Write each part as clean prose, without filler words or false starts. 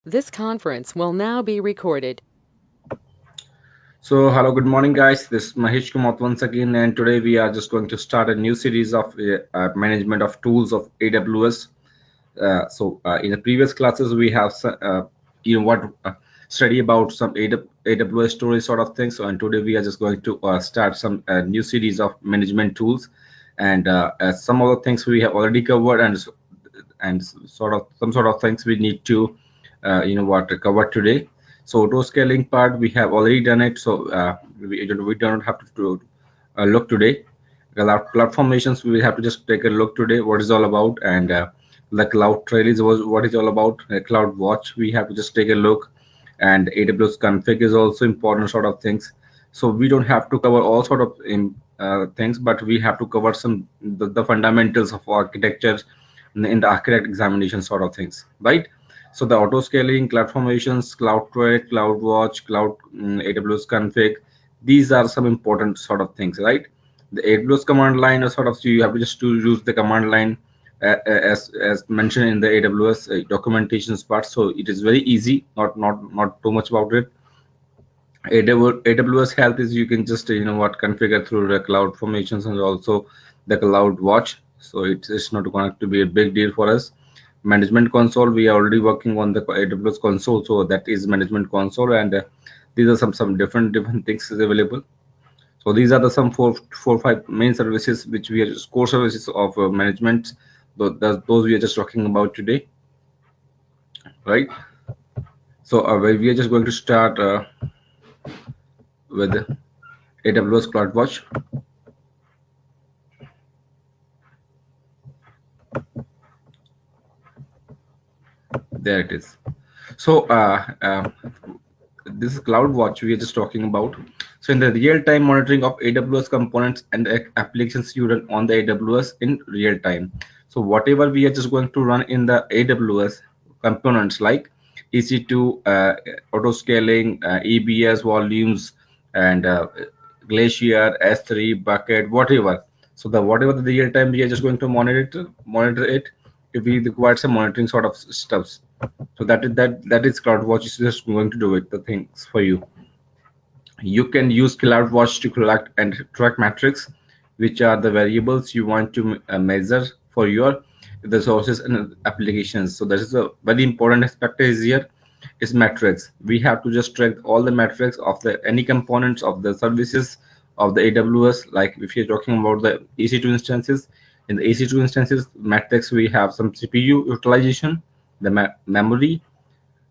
This conference will now be recorded. So hello, good morning guys. This is Mahesh Kumath once again, and today we are just going to start a new series of management of tools of AWS. In the previous classes we have study about some AWS storage sort of things. So and today we are just going to start some new series of management tools, and some of the things we have already covered, and sort of some sort of things we need to cover today. So auto scaling part we have already done it, so we don't have to look today. Cloud formations we will have to just take a look today what is all about, and the cloud trail is what is all about. CloudWatch we have to just take a look, and AWS config is also important sort of things. So we don't have to cover all sort of things, but we have to cover some the fundamentals of architecture in the architect examination sort of things, right? So the auto scaling, cloud formations, cloud trail, CloudWatch, AWS config, these are some important sort of things, right? The AWS command line, or sort of, so you have to just to use the command line as mentioned in the AWS documentations part. So it is very easy, not too much about it. AWS Health is you can just configure through the cloud formations and also the CloudWatch. So it's not going to be a big deal for us. Management console, we are already working on the AWS console, so that is management console, and these are some different things is available. So these are the some four five main services which we are core services of management. Those we are just talking about today, right? So we are just going to start with AWS CloudWatch. There it is. So this is CloudWatch we are just talking about. So in the real-time monitoring of AWS components and applications you run on the AWS in real time. So whatever we are just going to run in the AWS components like EC2, auto scaling, EBS volumes, and Glacier, S3, bucket, whatever. So the whatever the real time we are just going to monitor it if we require some monitoring sort of stuffs. So that is CloudWatch is just going to do it the things for you. You can use CloudWatch to collect and track metrics, which are the variables you want to measure for your the sources and applications. So that is a very important aspect is here is metrics. We have to just track all the metrics of the any components of the services of the AWS. Like if you're talking about the EC2 instances, in the EC2 instances metrics we have some CPU utilization, the memory,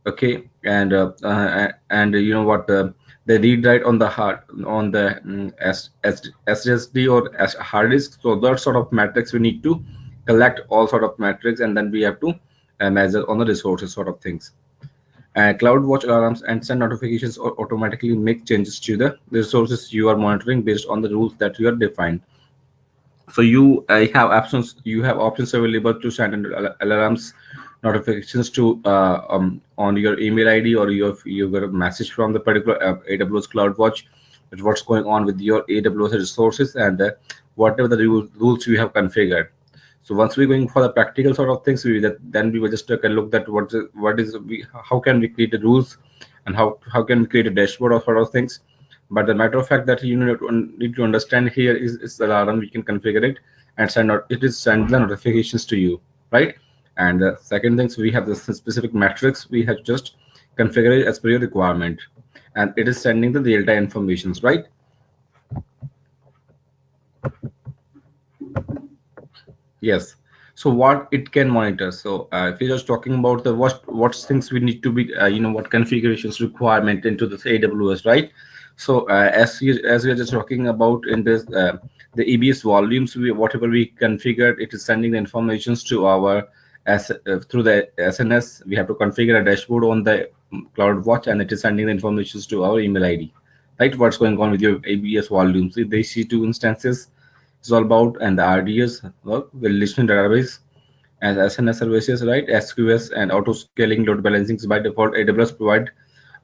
okay, and you know what the read write on the hard on the SSD or as hard disk. So that sort of metrics we need to collect all sort of metrics, and then we have to measure on the resources sort of things. CloudWatch alarms and send notifications or automatically make changes to the resources you are monitoring based on the rules that you are defined. So you have options available to send alarms notifications to on your email ID, or you got a message from the particular AWS CloudWatch with what's going on with your AWS resources, and whatever the rules you have configured. So once we're going for the practical sort of things, then we will just take a look at how can we create the rules, and how can we create a dashboard of sort of things. But the matter of fact that you need to understand here is the alarm we can configure it and send the notifications to you, right? And the second things, we have the specific metrics we have just configure it as per your requirement, and it is sending the real-time informations, right? Yes. So what it can monitor. So if you're just talking about the what things we need to be, what configurations requirement into this AWS, right? So as we are just talking about in this the EBS volumes, whatever we configured, it is sending the informations to our through the SNS. We have to configure a dashboard on the CloudWatch, and it is sending the informations to our email ID, right? What's going on with your ABS volumes? If they see two instances is all about, and the RDS work will listen database as SNS services, right? SQS and auto scaling load balancing. By default, AWS provide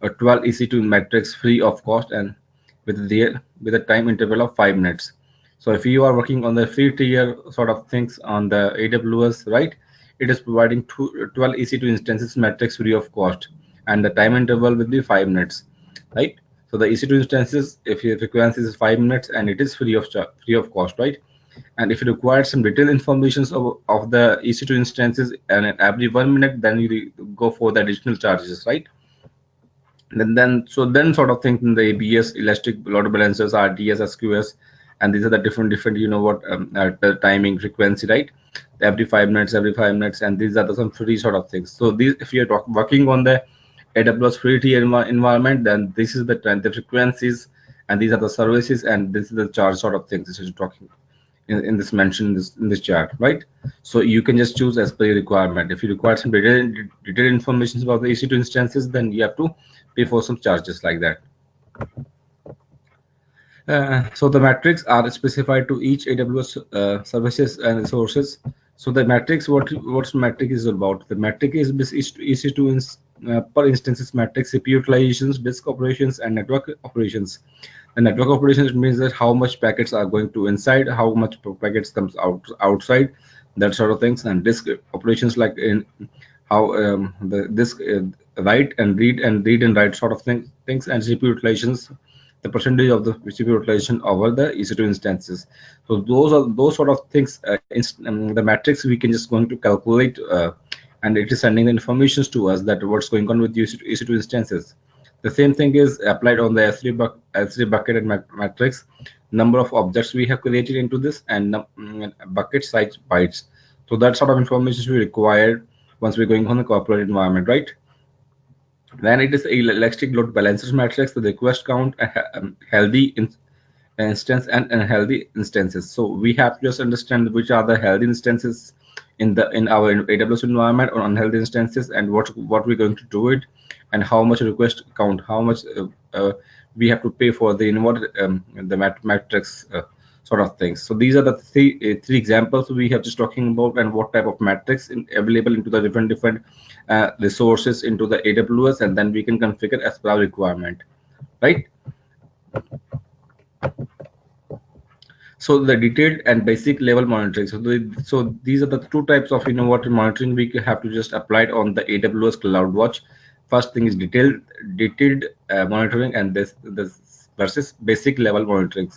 a 12 EC2 metrics free of cost and with a time interval of 5 minutes. So if you are working on the free tier sort of things on the AWS, right, it is providing 12 EC2 instances metrics free of cost, and the time interval will be 5 minutes, right? So the EC2 instances, if your frequency is 5 minutes and it is free of cost, right? And if you require some detailed information of the EC2 instances and every 1 minute, then you go for the additional charges, right? Then sort of things in the ABS, elastic load balancers, RDS, SQS, and these are the different the timing frequency, right? Every 5 minutes, and these are some free sort of things. So these, if you're working on the AWS free tier environment, then this is the frequencies, and these are the services, and this is the charge sort of things. This is talking in this mention in this chart, right? So you can just choose as per your requirement. If you require some detailed information about the EC2 instances, then you have to pay for some charges like that. So the metrics are specified to each AWS services and resources. So the metrics, what's metric is about? The metric is EC2 per instances metrics, CPU utilizations, disk operations, and network operations. The network operations means that how much packets are going to inside, how much packets comes outside, that sort of things. And disk operations, like in how the disk write and read and write sort of things, and CPU utilizations, the percentage of the CPU utilization over the EC2 instances. So those sort of things. The metrics we can just going to calculate, and it is sending the informations to us that what's going on with the EC2 instances. The same thing is applied on the S3 bucket and matrix. Number of objects we have created into this, and bucket size bytes. So that sort of information we require once we're going on the corporate environment, right? Then it is elastic load balancers matrix, the request count, healthy instance and unhealthy instances. So we have to just understand which are the healthy instances in our AWS environment, or unhealthy instances, and what we're going to do it, and how much request count, how much we have to pay for the matrix sort of things. So these are the three examples we have just talking about, and what type of matrix available into the different resources into the AWS, and then we can configure as per our requirement, right? So the detailed and basic level monitoring. So these are the two types of monitoring we have to just apply it on the AWS CloudWatch. First thing is detailed monitoring, and this versus basic level monitoring.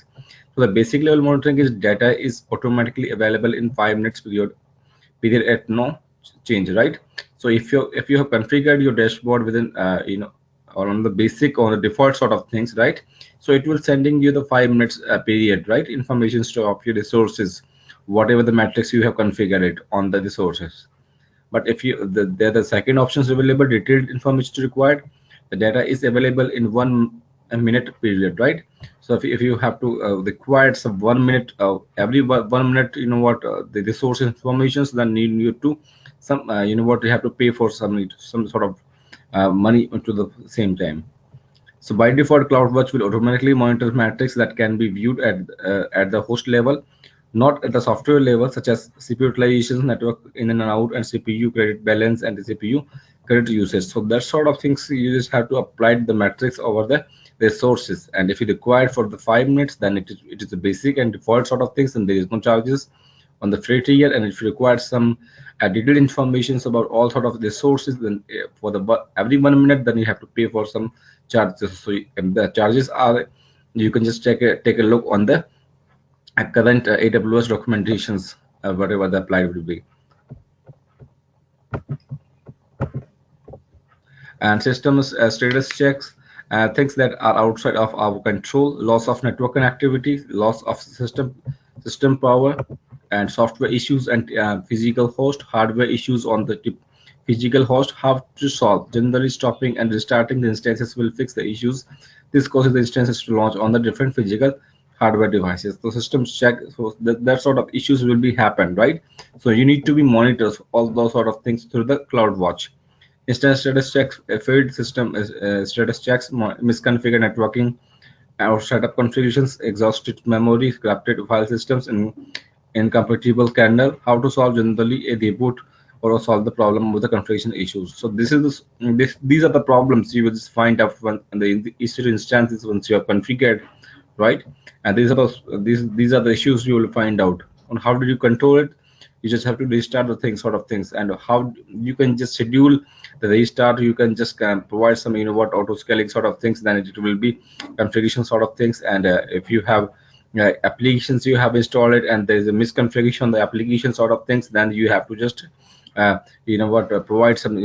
So the basic level monitoring is data is automatically available in 5 minutes period at no change, right? So if you have configured your dashboard within or on the basic or the default sort of things, right? So it will sending you the 5 minutes period, right? Information store of your resources, whatever the metrics you have configured it on the resources. But if you the second option is available, detailed information required, the data is available in 1 minute period, right? So if you have to require some 1 minute every 1 minute, the resource informations, then you need to some you have to pay for some sort of money into the same time. So by default, CloudWatch will automatically monitor metrics that can be viewed at the host level, not at the software level, such as CPU utilization, network in and out, and CPU credit balance, and the CPU credit usage. So that sort of things you just have to apply the metrics over the resources. And if you require for the 5 minutes, then it is the basic and default sort of things, and there is no charges on the free tier. And if you require some detailed information about all sort of resources, then for the every 1 minute, then you have to pay for some charges. So the charges are, you can just take a look on the current AWS documentations, whatever the applied will be. And systems status checks, things that are outside of our control, loss of network connectivity, loss of system power, and software issues, and physical host hardware issues on the physical host, how to solve. Generally, stopping and restarting the instances will fix the issues. This causes the instances to launch on the different physical hardware devices. So systems check, so that sort of issues will be happen, right? So you need to be monitors all those sort of things through the CloudWatch. Instance status checks, failed system status checks, misconfigured networking, or setup configurations, exhausted memory, corrupted file systems, and incompatible kernel. How to solve generally a reboot or solve the problem with the configuration issues. So these are the problems you will just find out when the EC2 instances once you are configured, right? And these are the issues you will find out on how did you control it. you just have to restart the thing sort of things. And how you can just schedule the restart, you can just provide some auto scaling sort of things, then it will be configuration sort of things. And if you have applications you have installed it and there is a misconfiguration on the application sort of things, then you have to just provide some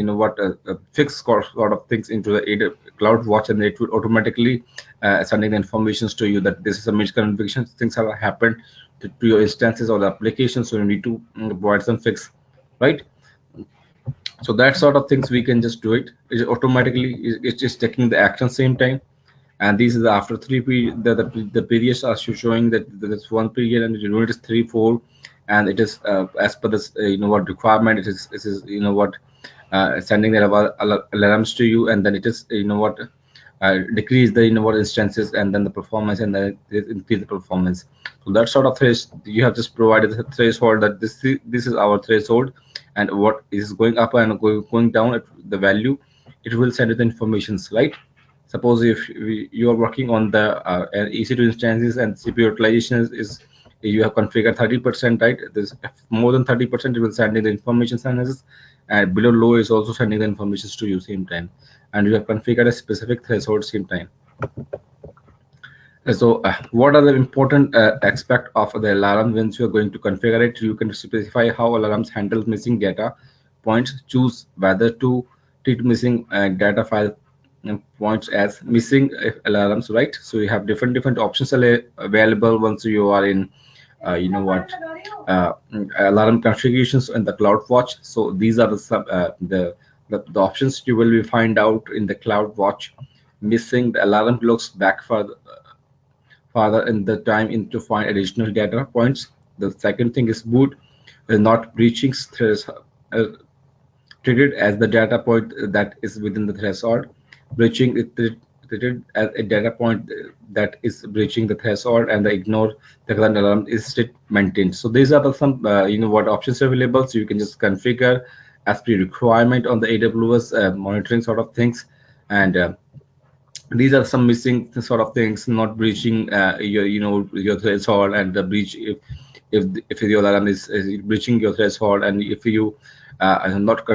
fixed sort of things into the CloudWatch, and it will automatically sending the informations to you that this is a misconfiguration, things have happened to your instances or the application, so you need to provide some fix, right? So that sort of things we can just do it. It automatically it's just taking the action same time. And these is the after three period, the periods are showing that there's one period and it is 3 4, and it is as per this requirement, it is sending the alarms to you, and then it is decrease the instances, and then the performance, and then it increase the performance. So that sort of you have just provided the threshold that this is our threshold, and what is going up and going down at the value, it will send you the informations, right? Suppose if you are working on the EC2 instances and CPU utilization is you have configured 30%, right? There's more than 30%, it will send in the information analysis, and below low is also sending the information to you same time, and you have configured a specific threshold same time. So what are the important aspect of the alarm? Once you are going to configure it, you can specify how alarms handle missing data points, choose whether to treat missing data file points as missing alarms, right? So you have different options available once you are in alarm configurations in the CloudWatch. So these are the options you will find out in the CloudWatch. Missing the alarm looks back farther in the time to find additional data points. The second thing is boot not breaching treated as the data point that is within the threshold. Breaching is treated as a data point that is breaching the threshold, and the ignore the current alarm is still maintained. So these are some options available. So you can just configure as per requirement on the AWS monitoring sort of things. And these are some missing sort of things, not breaching your threshold, and the breach if your alarm is breaching your threshold, and if you not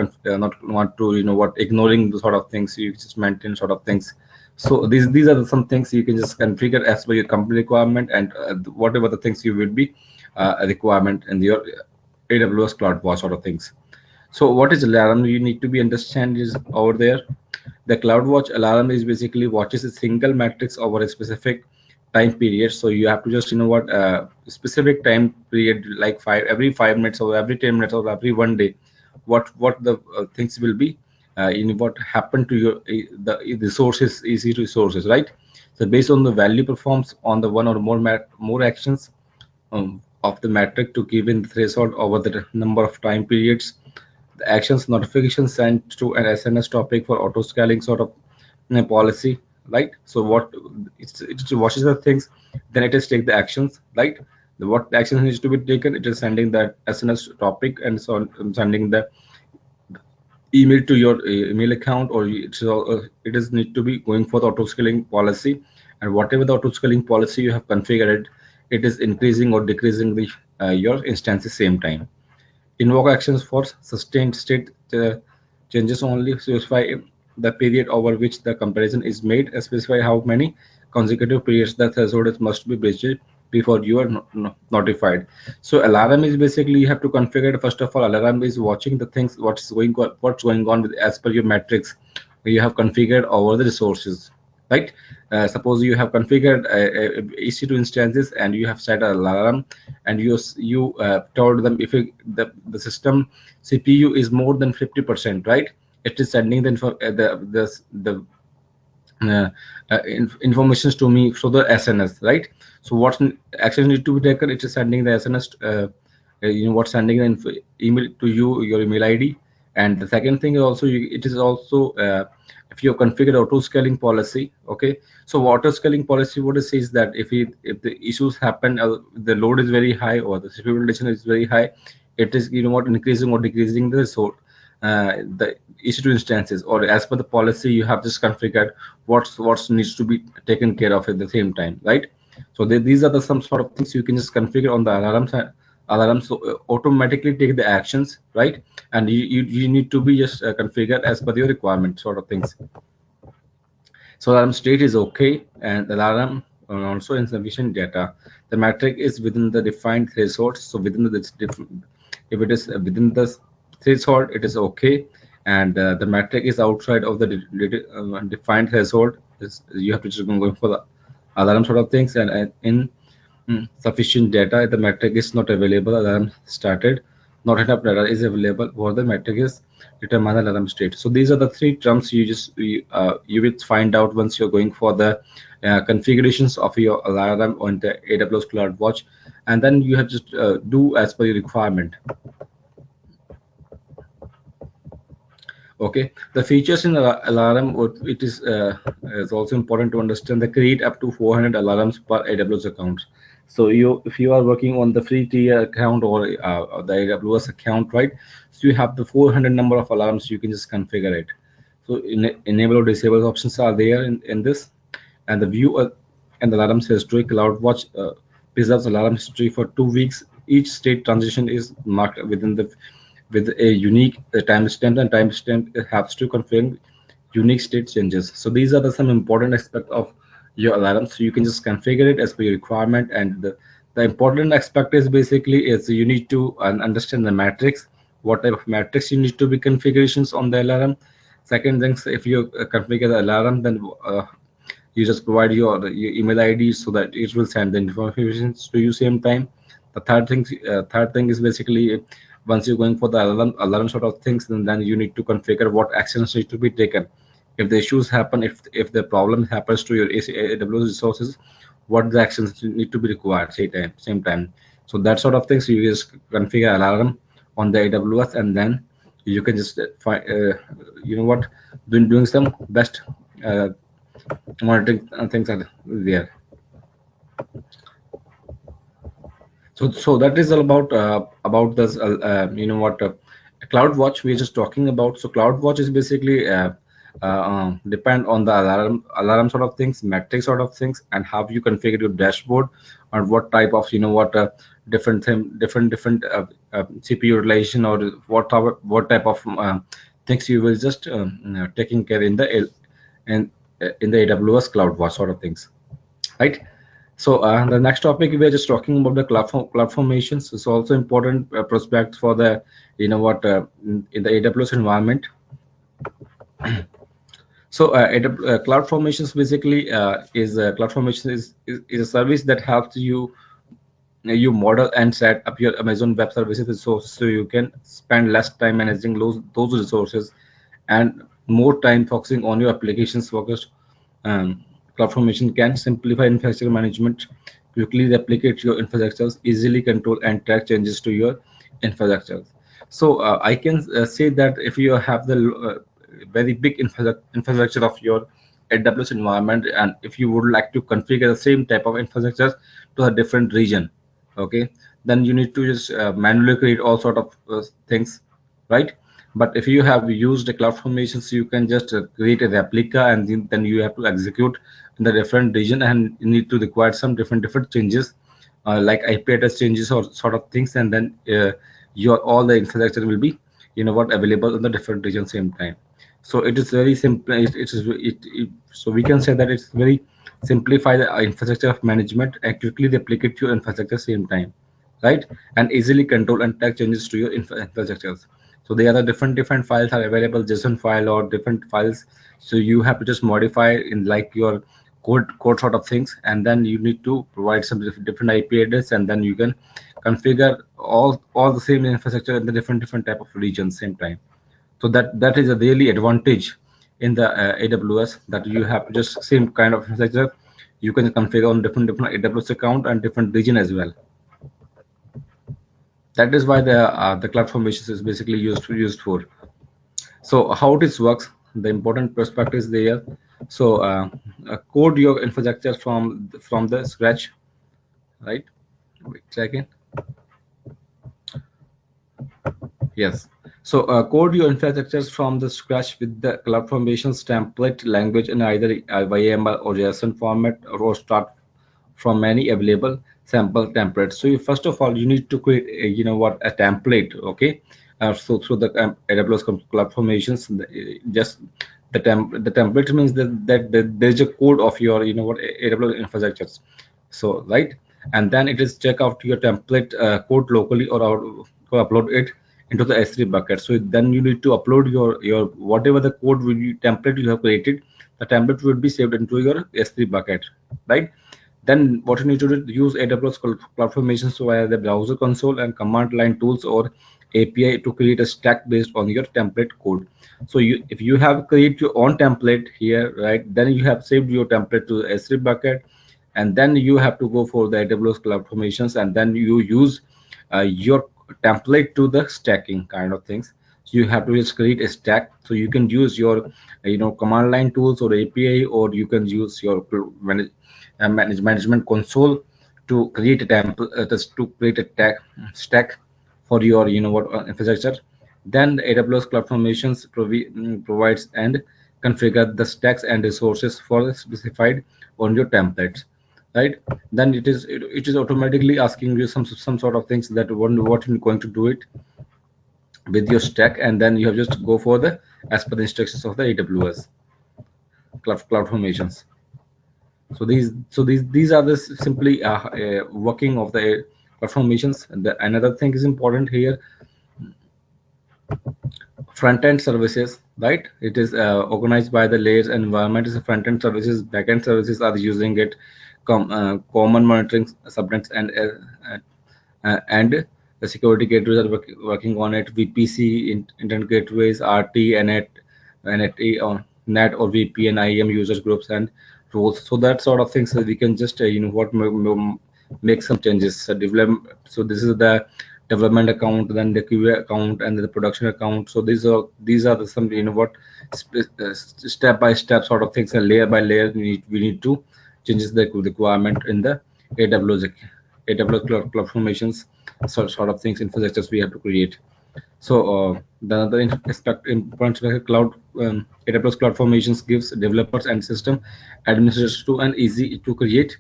want to ignoring the sort of things, you just maintain sort of things. So these are some things you can just configure as per your company requirement, and whatever the things you will be a requirement in your AWS CloudWatch sort of things. So what is alarm? You need to be understand is over there. The CloudWatch alarm is basically watches a single matrix over a specific time period. So you have to just specific time period, like every 5 minutes or every 10 minutes or every 1 day, what the things will be what happened to your the resources, easy resources, right? So based on the value performs on the one or more actions of the metric to give in the threshold over the number of time periods. The actions notification sent to an SNS topic for auto scaling sort of policy, right? So what it watches the things, then it is take the actions, right? What actions needs to be taken, it is sending that SNS topic, and so sending the email to your email account, or it is need to be going for the auto scaling policy, and whatever the auto scaling policy you have configured, it is increasing or decreasing the your instances same time. Invoke actions for sustained state changes only. Specify the period over which the comparison is made. Specify how many consecutive periods the threshold must be breached before you are notified. So alarm is basically you have to configure it. First of all, alarm is watching the things what's going on with as per your metrics you have configured over the resources, right? Suppose you have configured EC2 instances and you have set an alarm, and you told them if the system CPU is more than 50%, right? It is sending the informations to me through the SNS, right? So what action need to be taken? It is sending the SNS, sending the email to you, your email ID. And the second thing is also it is also if you configure auto scaling policy, okay? So auto scaling policy, what it says that if the issues happen, the load is very high or the CPU utilization is very high, it is increasing or decreasing the result. The EC2 instances, or as per the policy you have just configured what needs to be taken care of at the same time, right? So these are some sort of things you can just configure on the alarms automatically take the actions, right? And you need to be just configured as per your requirement sort of things. So alarm state is okay, and alarm also insufficient data. The metric is within the defined threshold. So within the if it is within the threshold, it is okay, and the metric is outside of the defined threshold. You have to just go for the alarm sort of things, and in sufficient data, the metric is not available, alarm started. Not enough data is available, or the metric is determine the alarm state. So these are the three terms you will find out once you're going for the configurations of your alarm on the AWS CloudWatch, and then you have to do as per your requirement. Okay, the features in alarm, it is also important to understand. They create up to 400 alarms per AWS account. So if you are working on the free tier account or the AWS account, right? So you have the 400 number of alarms. You can just configure it. So enable or disable options are there in this, and the view and the alarms history. CloudWatch preserves alarm history for 2 weeks. Each state transition is marked within the with a unique timestamp, and timestamp has to confirm unique state changes. So these are some important aspects of your alarm. So you can just configure it as per your requirement. And the important aspect is basically is you need to understand the matrix, what type of matrix you need to be configurations on the alarm. Second things, if you configure the alarm, then you just provide your email ID so that it will send the information to you same time. The third thing is basically once you're going for the alarm sort of things, then you need to configure what actions need to be taken if the issues happen, if the problem happens to your AWS resources, what the actions need to be required same time. So that sort of things you just configure alarm on the AWS, and then you can just find you know what, doing some best monitoring things are there. So that is all about this CloudWatch we're just talking about. So CloudWatch is basically depend on the alarm sort of things, metric sort of things, and how you configure your dashboard, or what type of different CPU utilization, or what type of things you will just taking care in the AWS CloudWatch sort of things, right? So the next topic we are just talking about the cloud formations. It's also important prospect for the in the AWS environment. So cloud formations basically is cloud formation is a service that helps you model and set up your Amazon Web Services so you can spend less time managing those resources and more time focusing on your applications focused. CloudFormation can simplify infrastructure management, quickly replicate your infrastructures, easily control and track changes to your infrastructure. So I can say that if you have the very big infrastructure of your AWS environment, and if you would like to configure the same type of infrastructure to a different region, okay, then you need to just manually create all sort of things, right? But if you have used the cloud formations, you can just create a replica, and then you have to execute in the different region, and you need to require some different changes like IP address changes or sort of things, and then your all the infrastructure will be available in the different region same time. So it is very simple. So we can say that it's very simplify the infrastructure of management and quickly replicate your infrastructure same time, right? And easily control and track changes to your infrastructures. So there are different files are available, JSON file or different files. So you have to just modify in like your code sort of things, and then you need to provide some different IP address, and then you can configure all the same infrastructure in the different type of regions same time. So that is a really advantage in the AWS, that you have just same kind of infrastructure you can configure on different AWS account and different region as well. That is why the CloudFormation is basically used for. So how this works, the important perspective is there. So code your infrastructure from the scratch, right? Wait a second. Yes. So code your infrastructures from the scratch with the CloudFormation's template language in either YAML or JSON format, or start from many available. sample template. So first of all, you need to create a template. Okay, so through the AWS Cloud Formations, just the template means that there's a code of your AWS infrastructures. So right, and then it is check out your template code locally or upload it into the S3 bucket. So then you need to upload your whatever the code will you template you have created, the template will be saved into your S3 bucket, right? Then what you need to do, use AWS CloudFormation via the browser console and command line tools or API to create a stack based on your template code. So if you have create your own template here, right, then you have saved your template to the S3 bucket, and then you have to go for the AWS CloudFormations, and then you use your template to the stacking kind of things. So you have to just create a stack. So you can use your command line tools or API, or you can use your management console to create a template to create a stack for your infrastructure. Then the AWS Cloud Formations provides and configure the stacks and resources for specified on your templates, right? Then it is automatically asking you some sort of things that what you're going to do it with your stack, and then you have just go for the as per the instructions of the AWS Cloud Formations. So these are the simply working of the formations. And another thing is important here, front-end services, right? It is organized by the layers and environment is front-end services. Back-end services are using it, common monitoring subnets and the security gateways are working on it. VPC, internet gateways, RT, NET, or NET or VPN, IAM users groups and roles. So that sort of things, so we can just make some changes. Develop. So this is the development account, then the QA account, and the production account. So these are the some step by step sort of things, and layer by layer we need to changes the requirement in the AWS Cloud Formations sort of things, infrastructures we have to create. So the other aspect important cloud AWS Cloud Formations gives developers and system administrators to an easy to create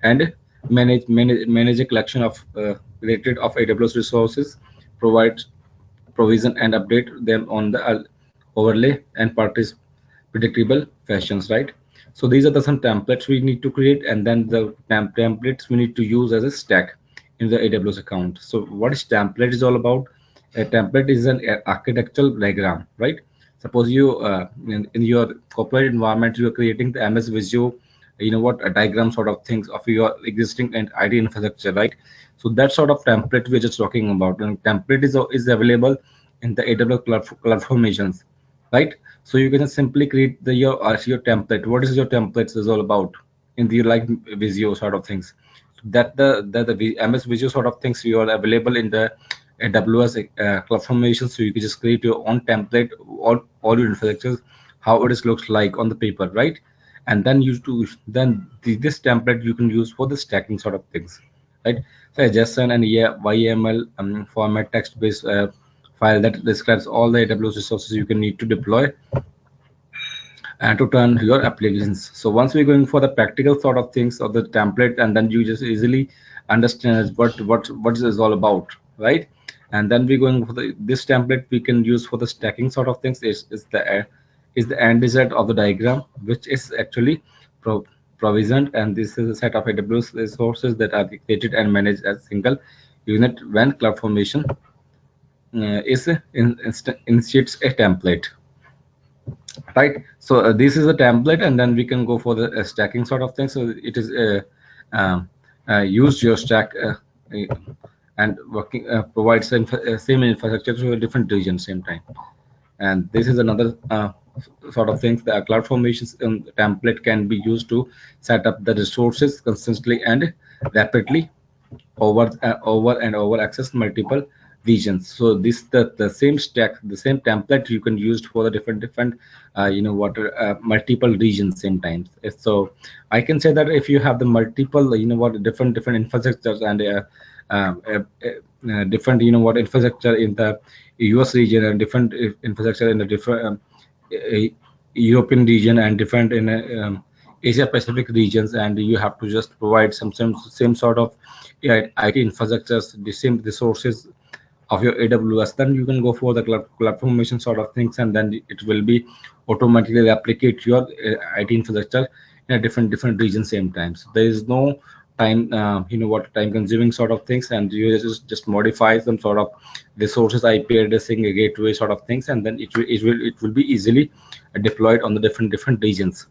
and manage a collection of related of AWS resources, provide provision and update them on the overlay and parties predictable fashions, right? So these are the some templates we need to create, and then the templates we need to use as a stack in the AWS account. So what is template is all about? A template is an architectural diagram, right? Suppose you in your corporate environment you are creating the MS Visio, a diagram sort of things of your existing and IT infrastructure, right? So that sort of template we're just talking about, and template is available in the AWS Cloud Formations, right? So you can just simply create your template. What is your templates is all about in the like Visio sort of things. That the MS Visio sort of things you are available in the AWS Cloud Formation. So you can just create your own template, all your infrastructures, how it is looks like on the paper, right? And then this template you can use for the stacking sort of things, right? So JSON and YAML format text-based file that describes all the AWS resources you can need to deploy and to turn your applications. So once we're going for the practical sort of things of the template, and then you just easily understand what is all about, right? And then we're going for this template we can use for the stacking sort of things is the end result of the diagram, which is actually provisioned, and this is a set of AWS resources that are created and managed as single unit when CloudFormation initiates a template, right? So this is a template, and then we can go for the stacking sort of thing. So it is use your stack and working provides same infrastructure to a different region same time. And this is another sort of things. The cloud formations template can be used to set up the resources consistently and rapidly over and over access multiple regions. So this the same stack, the same template you can use for the different multiple regions same times. So I can say that if you have the multiple different infrastructures and different infrastructure in the US region and different infrastructure in the different European region and different in Asia Pacific regions, and you have to just provide some same sort of IT infrastructures, the same resources of your AWS. Then you can go for the CloudFormation sort of things, and then it will be automatically replicate your IT infrastructure in a different region same time. So there is no time, time consuming sort of things, and you just modify some sort of resources, IP addressing, a gateway sort of things, and then it will be easily deployed on the different regions.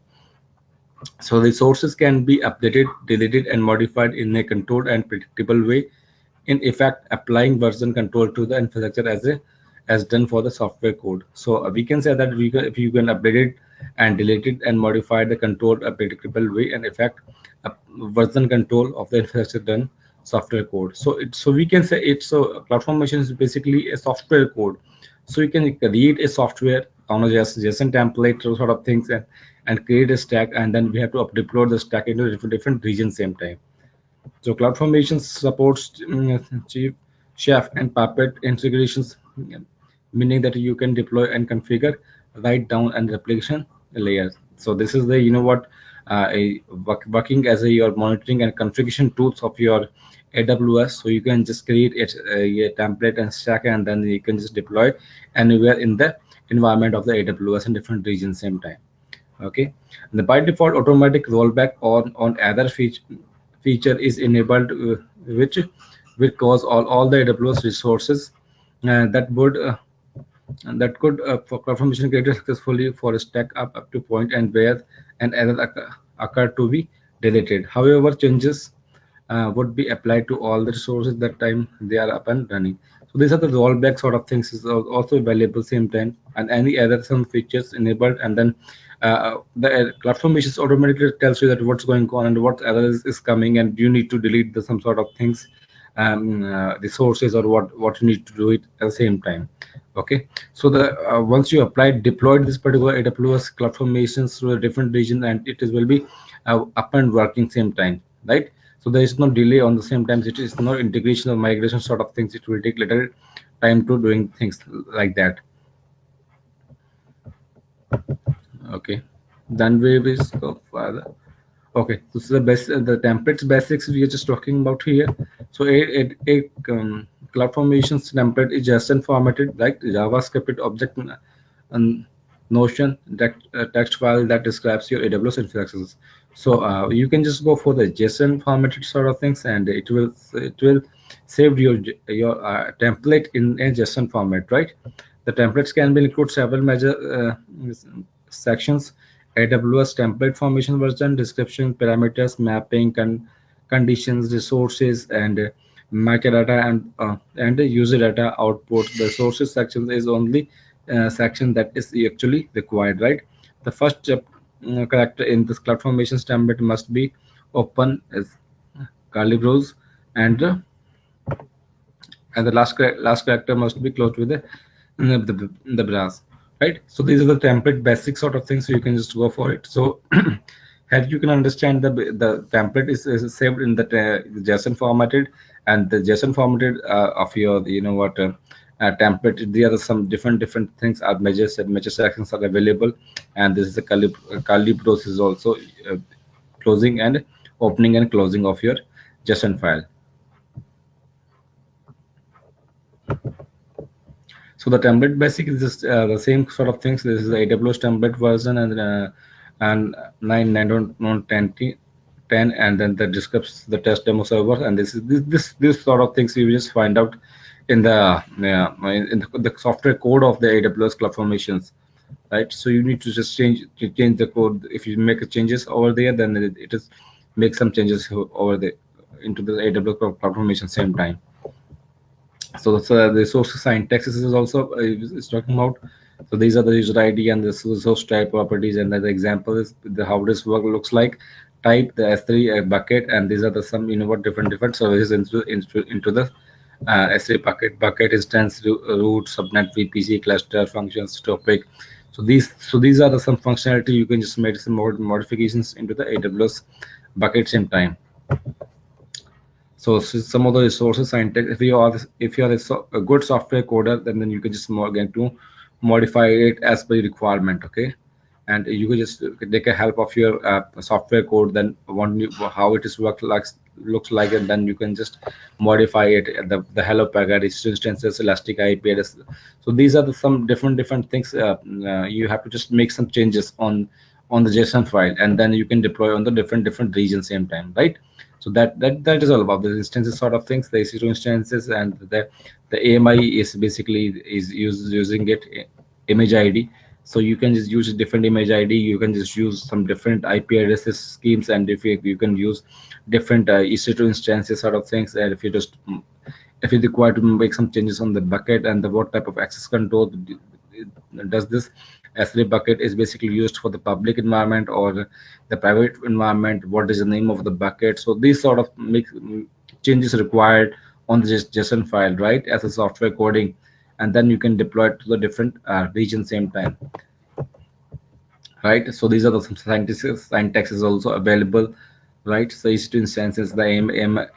So resources can be updated, deleted, and modified in a controlled and predictable way. In effect, applying version control to the infrastructure as done for the software code. So we can say that if you can update it and delete it and modify the controlled predictable way, and effect version control of the infrastructure done software code. So we can say it's so CloudFormation is basically a software code. So you can read a software on a JSON template sort of things, and create a stack, and then we have to deploy the stack into different regions same time. So CloudFormation supports Chief, Chef, and Puppet integrations, meaning that you can deploy and configure, write down, and replication layers. So this is the working as your monitoring and configuration tools of your AWS. So you can just create a template and stack, and then you can just deploy anywhere in the environment of the AWS in different regions same time. Okay, and the by default automatic rollback on other feature is enabled, which will cause all the AWS resources that could for confirmation created successfully for a stack up to point and where an error occur to be deleted. However, changes would be applied to all the resources that time they are up and running. So these are the rollback sort of things is also available same time, and any other some features enabled, and then the CloudFormation automatically tells you that what's going on and what error is coming, and you need to delete some sort of things, resources, or what you need to do it at the same time. Okay, so the once you deployed this particular AWS CloudFormations through a different region, and will be up and working same time, right? So there is no delay on the same time. It is no integration or migration sort of things. It will take little time to doing things like that. Okay, then we will go further. Okay, so this is the best the templates basics we are just talking about here. So a CloudFormation's template is JSON formatted like JavaScript object and Notion text file that describes your AWS infrastructures. So you can just go for the JSON formatted sort of things, and it will save your template in a JSON format, right? The templates can be include several major sections: AWS template formation version, description, parameters, mapping, conditions, resources, and metadata, and the user data output. The sources section is only section that is actually required, right? The first character in this CloudFormation template must be open as curly brace, and the last character must be closed with the brass, right? So these are the template basic sort of things, so you can just go for it. So as you can understand, the template is saved in the JSON formatted, and the JSON formatted of your template. There are some different things are major sections are available, and this is the curly brace is also closing and opening and closing of your JSON file. So the template basic is just the same sort of things. This is the AWS template version, and 9.10, and then that describes the test demo server, and this sort of things you just find out in the the software code of the AWS CloudFormations, right? So you need to just change the code. If you make changes over there, then it is make some changes over there into the AWS CloudFormation same time. So the resource syntax is also is talking about. So these are the user ID and the source type properties, and the example is how this work looks like. Type the S3 bucket, and these are the some different services into the S3 bucket instance, root, subnet, VPC, cluster, functions, topic. So these are the some functionality you can just make some more modifications into the AWS bucket same time. So some of the resources syntax, if you are a good software coder, then you can just again to modify it as per requirement. Okay, and you can just take a help of your software code, then how it is looks like, and then you can just modify it, the hello package instances, elastic IP address. So these are some different things. You have to just make some changes on the JSON file, and then you can deploy on the different regions same time, right? So that is all about the instances sort of things, the EC2 instances, and the AMI is basically using it image ID. So you can just use a different image ID, you can just use some different IP addresses schemes, and if you can use different EC2 instances sort of things. And if you require to make some changes on the bucket and the what type of access control does this S3 bucket is basically used for the public environment or the private environment, what is the name of the bucket. So these sort of make changes required on the JSON file, right, as a software coding, and then you can deploy it to the different regions same time, right? So these are the some syntax is also available, right? So EC2 instances, the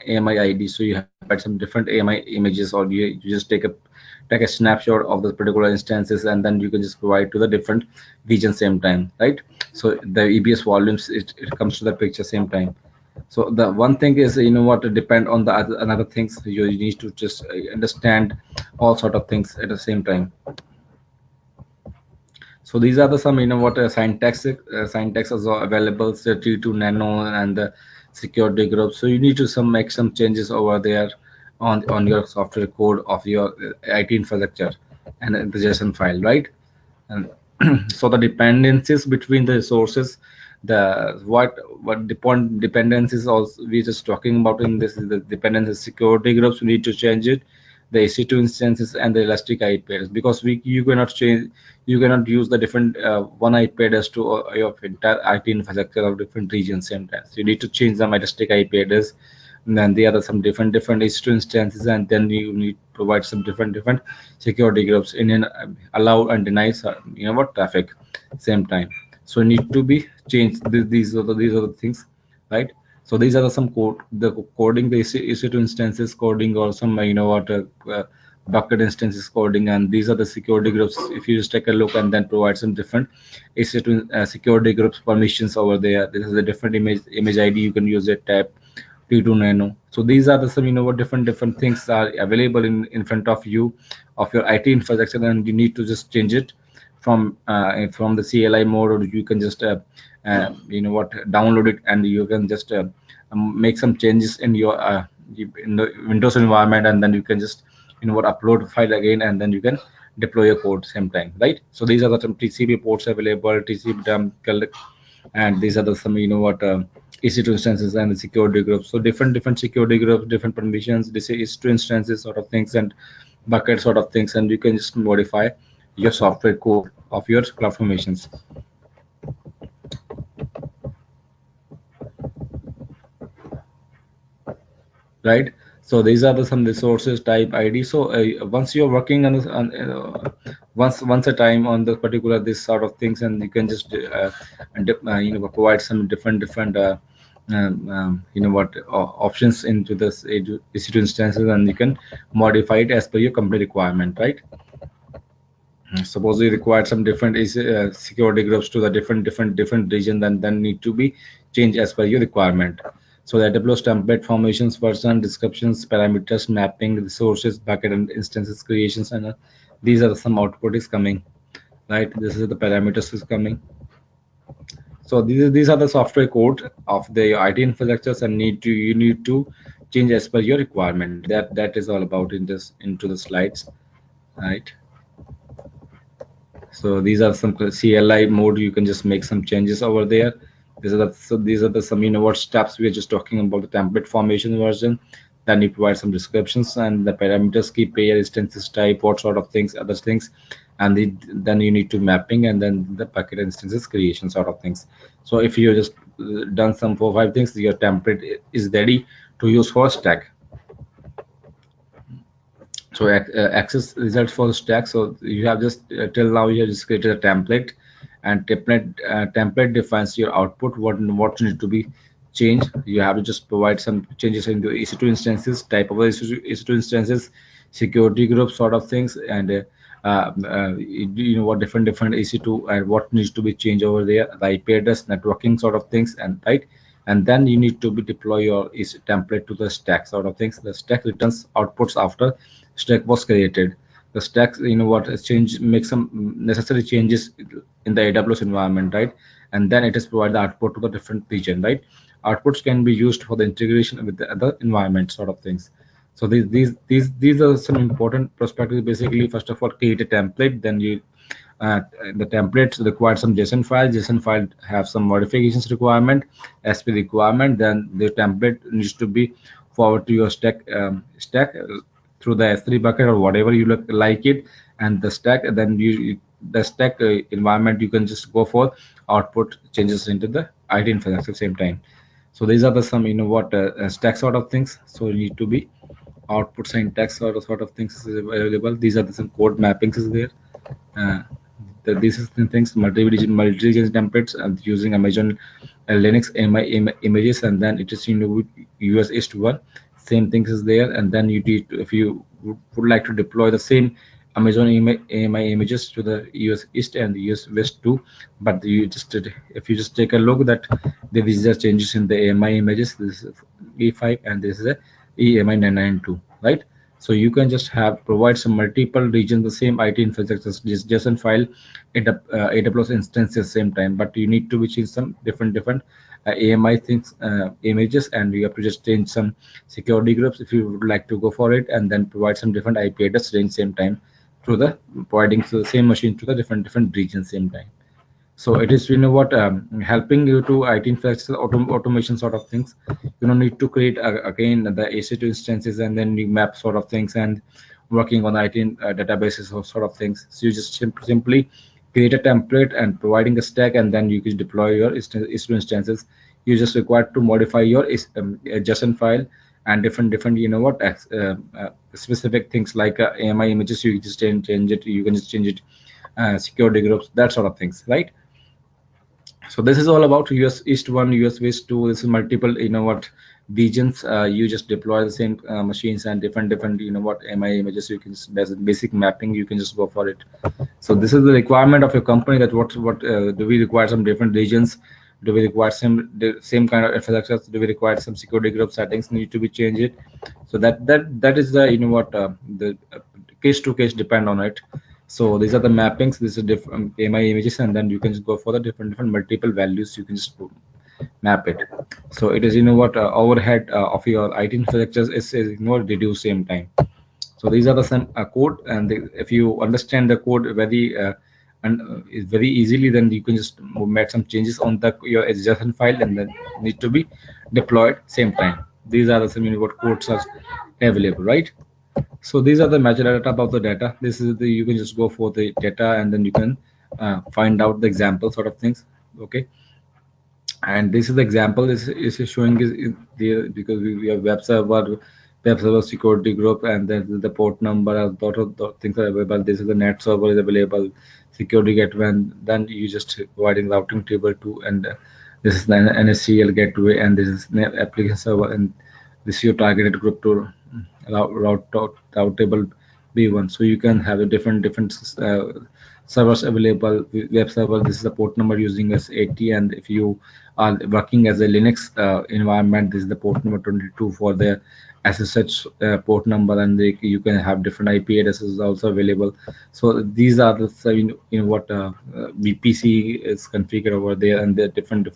AMI ID. So you have some different AMI images, or you just take a snapshot of the particular instances, and then you can just provide to the different regions same time, right? So the EBS volumes, it comes to the picture same time. So the one thing is, what, to depend on the another things. You need to just understand all sort of things at the same time. So these are the some what syntax is available, so T2 nano and the security group. So you need to make some changes over there on your software code of your IT infrastructure and the JSON file, right? And so the dependencies between the resources, the what dependencies also we're just talking about in this is the dependency security groups. We need to change it, the EC2 instances and the elastic IP address, because you cannot use the different one IP address to your entire IT infrastructure of different regions sometimes. You need to change the elastic IP address, and then there are some different EC2 instances, and then you need to provide some different security groups in an allow and deny traffic same time. So need to be changed. These are the things, right? So these are some coding, the EC2 instances coding, or some bucket instances coding, and these are the security groups. If you just take a look and then provide some different EC2 security groups permissions over there, this is a different image ID. You can use it, tab T2 nano. So these are the some what different things are available in front of you of your IT infrastructure, and you need to just change it from the CLI mode, or you can just download it, and you can just make some changes in your in the Windows environment, and then you can just upload file again, and then you can deploy your code same time, right? So these are the some TCP ports available, TCP dump, and these are the some EC2 instances and the security groups. So different security groups, different permissions, this is EC2 instances sort of things, and bucket sort of things, and you can just modify your software code of your CloudFormations, right? So these are the some resources type ID. So once you're working on this, once a time on the particular this sort of things, and you can just provide some different options into this EC2 instances, and you can modify it as per your complete requirement, right? Suppose you require some different security groups to the different region, then need to be changed as per your requirement. So the AWS template formations, version descriptions, parameters, mapping, resources, bucket and instances creations, and these are some output is coming, right? This is the parameters is coming. So these are the software code of the IT infrastructures, and you need to change as per your requirement. That is all about into the slides, right? So these are some CLI mode. You can just make some changes over there. These are the some what steps we are just talking about, the template formation version. Then you provide some descriptions and the parameters, key pair, instances type, what sort of things, other things, and then you need to mapping, and then the bucket instances creation sort of things. So if you just done some 4-5 things, your template is ready to use for stack. So access results for the stack. So you have just till now you have just created a template, and template defines your output, what need to be changed. You have to just provide some changes into EC2 instances, type of EC2 instances, security group sort of things, and you know what different EC2 and what needs to be changed over there, the IP address, networking sort of things, and right. And then you need to be deploy your EC template to the stack sort of things. The stack returns outputs after stack was created. The stack, you know what, change, make some necessary changes in the AWS environment, right? And then it is provide the output to the different region, right? Outputs can be used for the integration with the other environment sort of things. So these are some important perspectives. Basically, first of all, create a template. Then you the templates require some JSON file. JSON file have some modifications requirement, SP requirement. Then the template needs to be forward to your stack through the S3 bucket or whatever you like it, and the stack. Then the stack environment you can just go for output changes into the IT infrastructure at the same time. So these are the some, you know what, stack sort of things. So you need to be output syntax sort of things is available. These are the some code mappings is there. Uh, this is the things multi-region templates and using Amazon Linux images, and then it is, you know, US East one. Same things is there, and then you need to, if you would like to deploy the same Amazon AMI images to the US East and the US West too. But you just, if you just take a look that there is just changes in the AMI images. This is E5 and this is a EMI 992, right? So you can just have provide some multiple regions the same IT infrastructure just JSON file in AWS instances same time, but you need to be change some different AMI things, images, and you have to just change some security groups if you would like to go for it, and then provide some different IP address range same time through the providing to the same machine to the different regions same time. So it is, you know what, helping you to IT infrastructure automation sort of things. You don't need to create again the EC2 instances and then you map sort of things and working on IT databases or sort of things. So you just simply create a template and providing a stack, and then you can deploy your EC2 instances. You just require to modify your JSON file and different you know what, specific things like AMI images. You just change it. You can just change it, security groups, that sort of things, right? So this is all about US East 1, US West 2. This is multiple, you know what, regions. You just deploy the same machines and different you know what, MI images. You can just, there's a basic mapping, you can just go for it. So this is the requirement of your company, that what do we require some different regions, do we require the same kind of infrastructure, do we require some security group settings need to be changed. So that is the, you know what, the case to case depend on it. So these are the mappings. This is different AMI images, and then you can just go for the different multiple values. You can just map it. So it is, you know what, overhead of your IT infrastructure is you know, reduced same time. So these are the some code, and if you understand the code very is very easily, then you can just make some changes on the your JSON file, and then need to be deployed same time. These are the some, you know what, codes are available, right? So these are the metadata about the data. This is the, you can just go for the data, and then you can find out the example sort of things. Okay, and this is the example is showing is there, because we have web server security group, and then the port number, a lot of things are available. This is the net server is available, security gateway, and then you just providing routing table to, and this is the NSCL gateway, and this is the application server, and this is your targeted group to route table B1. So you can have a different servers available. Web server, this is the port number using as 80, and if you are working as a Linux environment, this is the port number 22 for the SSH port number, and you can have different IP addresses also available. So these are the, you know what, VPC is configured over there, and there are different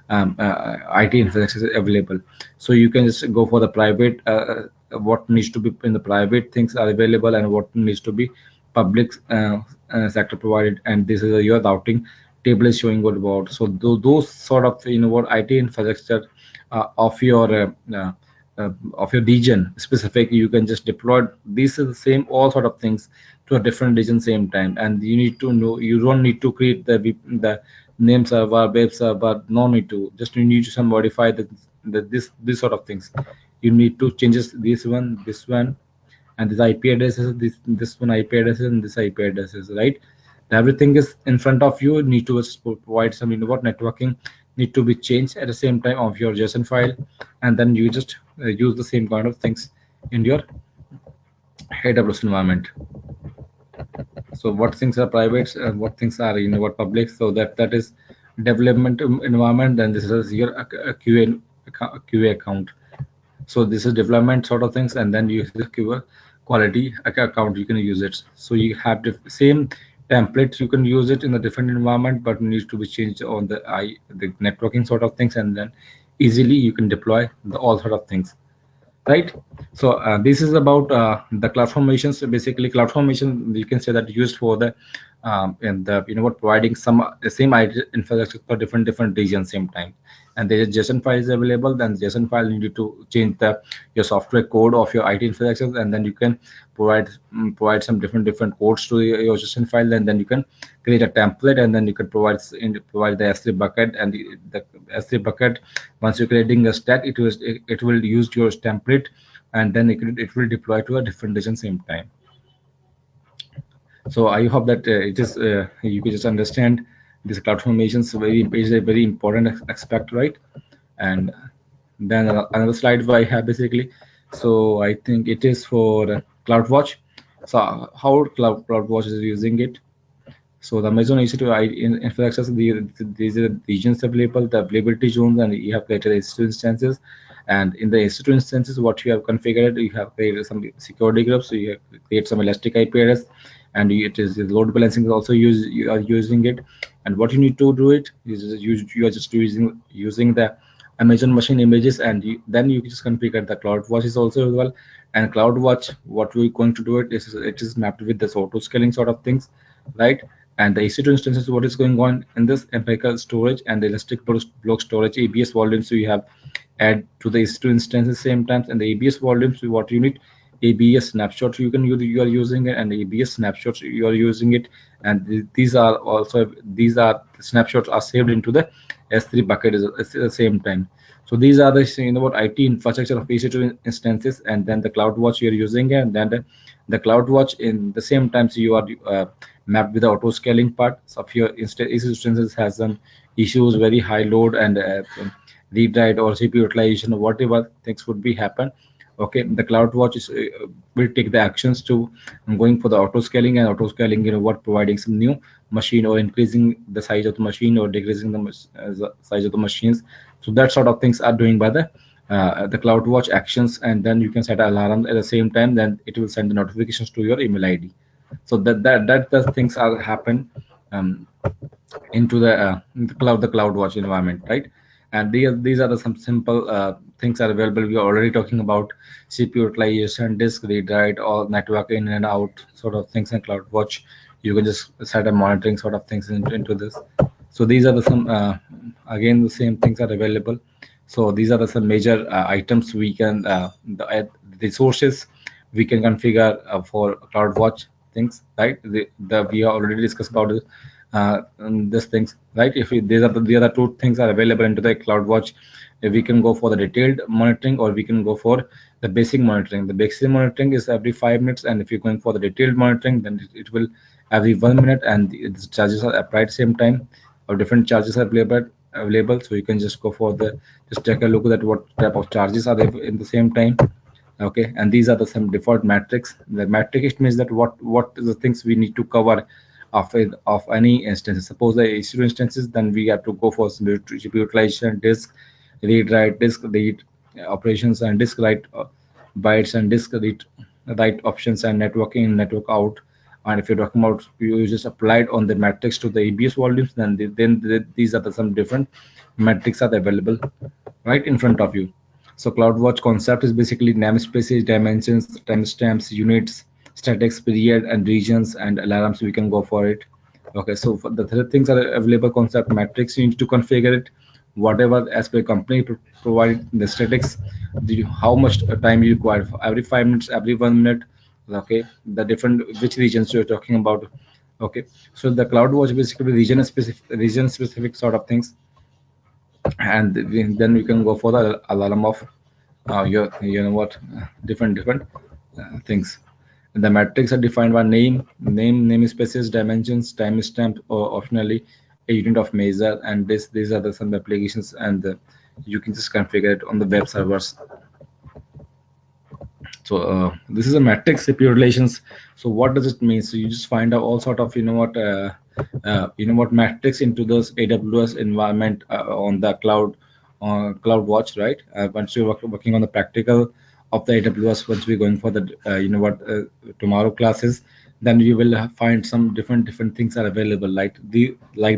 IT infrastructure available. So you can just go for the private, what needs to be in the private things are available, and what needs to be public sector provided, and this is your routing table is showing what about. So those sort of, you know what, IT infrastructure of your region specific, you can just deploy. This is the same all sort of things to a different region same time, and you need to know, you don't need to create the name server, web server, no need to, just you need to modify this sort of things. You need to change this one, and this IP addresses, this one IP addresses, and this IP addresses, right? Everything is in front of you. Need to provide some, you know what, networking need to be changed at the same time of your JSON file, and then you just use the same kind of things in your AWS environment. So what things are private and what things are what public. So that is development environment. Then this is your QA account. So this is development sort of things, and then you give a quality account. You can use it. So you have the same templates. You can use it in a different environment, but needs to be changed on the networking sort of things, and then easily you can deploy the all sort of things, right? So this is about the cloud formations. So basically cloud formation, you can say that used for the and the what providing some the same IT infrastructure for different regions same time. And there is JSON file is available. Then JSON file you need to change the your software code of your IT infrastructure, and then you can provide some different codes to your JSON file, and then you can create a template, and then you can provide the S3 bucket. And the S3 bucket, once you're creating a stack, it will use your template, and then it will deploy to a different region same time. So I hope that it is you can just understand this cloud formation is a very important aspect, right? And then another slide I have basically. So I think it is for CloudWatch. So how CloudWatch is using it. So the Amazon EC2 infrastructure, these are regions available, the availability zones, and you have created EC2 instances. And in the EC2 instances, what you have configured, you have created some security groups. So you have create some elastic IP address, and it is load balancing is also you are using it. And what you need to do it is you are just using the Amazon machine images, and then you just configure the CloudWatch is also as well. And CloudWatch, what we're going to do it is mapped with this auto scaling sort of things, right? And the EC2 instances, what is going on in this empirical storage and the elastic block storage ABS volumes. So you have add to the EC2 instances same times, and the ABS volumes, what you need ABS snapshots you are using it, and the ABS snapshots you are using it. And these are snapshots are saved into the S3 bucket at the same time. So these are the what IT infrastructure of EC2 instances, and then the CloudWatch you're using, and then the CloudWatch in the same time. So you are mapped with the auto scaling part. So if your instances has some issues, very high load and read write or CPU utilization or whatever things would be happen. Okay, the CloudWatch will take the actions to going for the auto scaling, and auto scaling what providing some new machine or increasing the size of the machine or decreasing the size of the machines. So that sort of things are doing by the CloudWatch actions, and then you can set an alarm at the same time. Then it will send the notifications to your email ID. So that the things are happen um, into the CloudWatch environment, right? And these are the some simple things are available. We are already talking about CPU utilization, disk read write, or network in and out sort of things in CloudWatch. You can just set a monitoring sort of things into this. So these are the some again the same things are available. So these are the some major items we can the resources we can configure for CloudWatch things, right? We already discussed about these things, right? If these are the other two things are available into the CloudWatch, if we can go for the detailed monitoring, or we can go for the basic monitoring. The basic monitoring is every 5 minutes, and if you're going for the detailed monitoring, then it will every 1 minute, and the charges are applied same time, or different charges are available. So you can just go for the just take a look at what type of charges are there in the same time. Okay, and these are the some default metrics. The metric, it means that what is the things we need to cover of any instance. Suppose the EC2 instances, then we have to go for some GPU utilization, disk read write, disk read operations, and disk write bytes, and disk read write options, and networking, network out. And if you're talking about you just applied on the metrics to the ABS volumes, then these are some different metrics are available right in front of you. So CloudWatch concept is basically namespaces, dimensions, timestamps, units, statics, period, and regions, and alarms. We can go for it. Okay, so for the three things are available concept metrics. You need to configure it, whatever as per company provide the statics. How much time you require for every 5 minutes, every 1 minute. Okay, the different which regions you're talking about. Okay, so the CloudWatch basically region specific sort of things, and then we can go for the alarm of your different things. The metrics are defined by namespaces, dimensions, timestamp, or optionally a unit of measure. And these are some applications, and you can just configure it on the web servers. So this is a matrix CPU relations. So what does it mean? So you just find out all sort of matrix into this AWS environment on the CloudWatch, right? Once you're working on the practical of the AWS, once we're going for the tomorrow classes, then you will find some different things are available like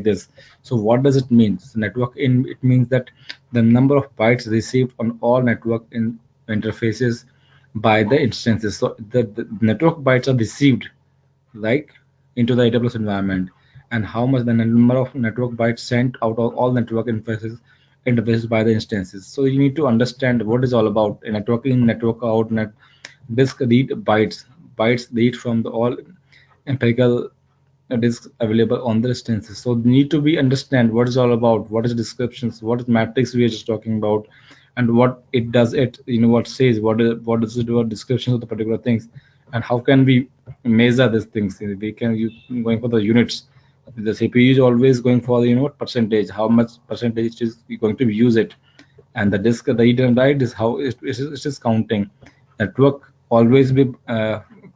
this. So what does it mean? So network in it means that the number of bytes received on all network in interfaces by the instances. So the network bytes are received like into the AWS environment, and how much the number of network bytes sent out of all network interfaces by the instances. So you need to understand what is all about network in, network out, disk read bytes read from the all empirical disks available on the instances. So need to be understand what is all about, what is descriptions, what is matrix we are just talking about, and what it does it, what says, what is it, what descriptions of the particular things, and how can we measure these things. We can you going for the units. The CPU is always going for the percentage, how much percentage is going to use it, and the disk read and write is how it is counting. Network always be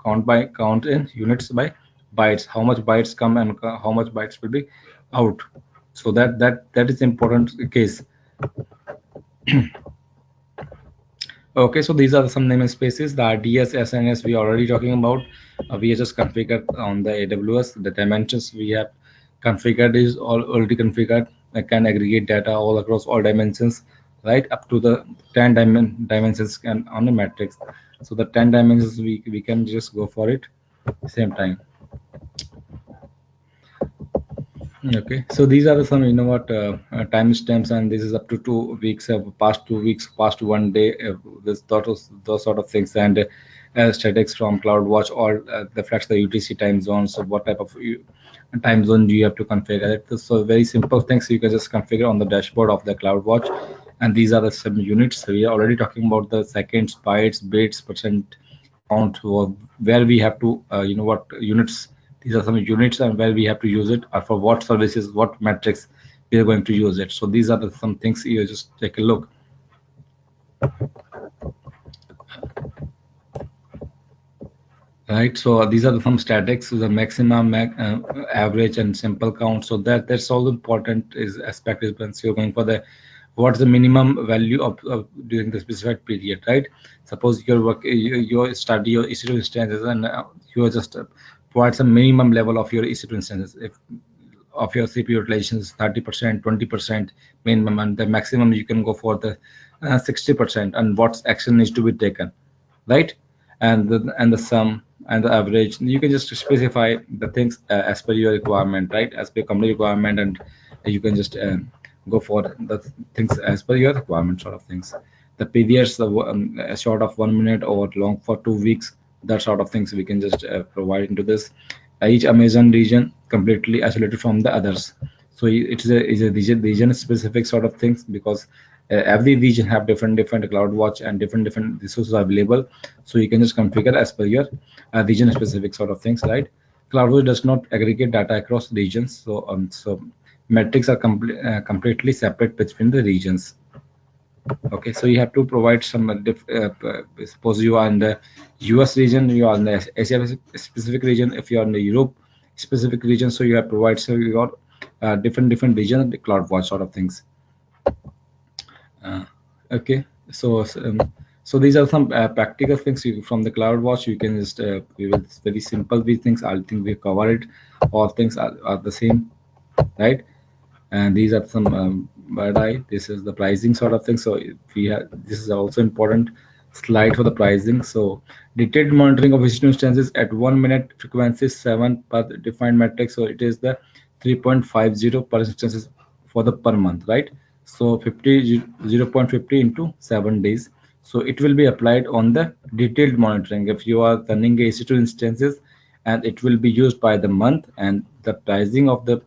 count in units by bytes, how much bytes come and how much bytes will be out. So that is important case. Okay, so these are some namespaces. The RDS, SNS we are already talking about. We are just configured on the AWS. The dimensions we have configured is already configured. I can aggregate data all across all dimensions, right? Up to the 10 dimensions can on a matrix. So the 10 dimensions we can just go for it same time. Okay, so these are some timestamps, and this is up to 2 weeks, past 2 weeks, past one day, those sort of things, and statics from CloudWatch or reflects the UTC time zone. So what type of time zone do you have to configure it? So very simple things you can just configure on the dashboard of the CloudWatch, and these are the some units. So we are already talking about the seconds, bytes, bits, percent count, where we have to what units. These are some units and where we have to use it, or for what services, what metrics we are going to use it. So these are some things you just take a look. Right, so these are some statics, the maximum, average, and simple count. So that's all important is aspect is once you're going for the what's the minimum value of during the specified period, right? Suppose your work, your study your EC2 instances, and you are just provide some minimum level of your EC2 instances. If of your CPU utilization is 30%, 20% minimum, and the maximum you can go for the 60%, and what action needs to be taken, right? And the sum and the average, you can just specify the things as per your requirement, right? As per company requirement, and you can just go for the things as per your requirement, sort of things. The periods, a short of 1 minute or long for 2 weeks, that sort of things we can just provide into this. Each Amazon region completely isolated from the others. So it is a region specific sort of things, because every region have different CloudWatch and different resources available. So you can just configure as per your region specific sort of things, right? CloudWatch does not aggregate data across regions, so metrics are completely separate between the regions. Okay, so you have to provide some suppose you are in the US region, you are in the Asia specific region, if you are in the Europe specific region, so you have provide so your different region, the CloudWatch sort of things. Okay, so these are some practical things from the CloudWatch. You can just we will very simple these things. I think we covered it. All things are the same, right? And these are some this is the pricing sort of thing. So we have, this is also important slide for the pricing. So detailed monitoring of EC2 instances at 1 minute frequency 7 per defined metric. So it is the 3.50 per instances for the per month, right? So 0.50 into 7 days. So it will be applied on the detailed monitoring if you are running EC2 instances, and it will be used by the month, and the pricing of the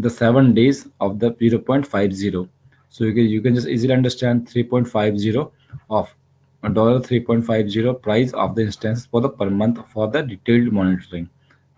7 days of the 0.50. So you can just easily understand 3.50 of $3.50 price of the instance for the per month for the detailed monitoring,